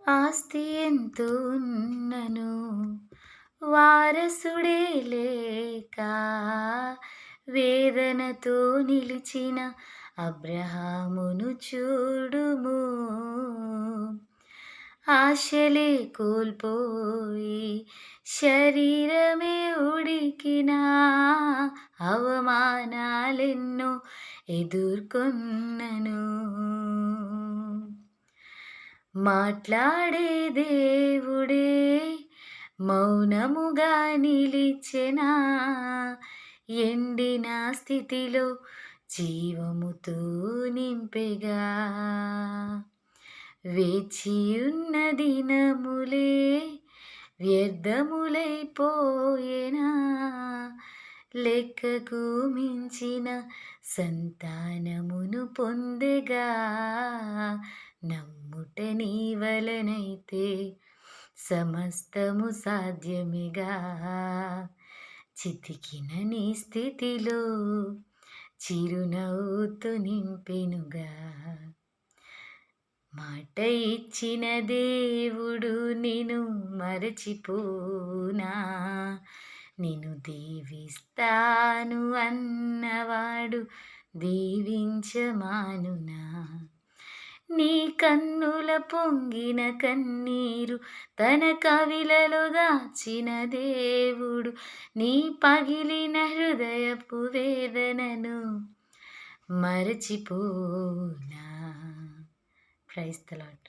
ఆస్తి ఎంతో ఉన్నను వారసుడే లేక వేదనతో నిలిచిన అబ్రహామును చూడుము. ఆశలే కోల్పోయి శరీరమే ఉడికినా అవమానాలెన్నో ఎదుర్కొన్నను. మాట్లాడే దేవుడే మౌనముగా నిలిచెనా ఎండిన స్థితిలో జీవముతో నింపెగా. వేచియున్న దినములే వ్యర్థములైపోయేనా లెక్కకు మించిన సంతానమును పొందెగా. నమ్ముట నీ వలనైతే సమస్తము సాధ్యమిగా. చితికిన నీ స్థితిలో చిరునవ్వుతో నింపెనుగా. మాట ఇచ్చిన దేవుడు నిన్ను మరచిపోనా, నిన్ను దీవిస్తాను అన్నవాడు దీవించమానునా. నీ కన్నుల పొంగిన కన్నీరు తన కవిలలో దాచిన దేవుడు నీ పగిలిన హృదయపు వేదనను మరచిపోనా. Praise the lord.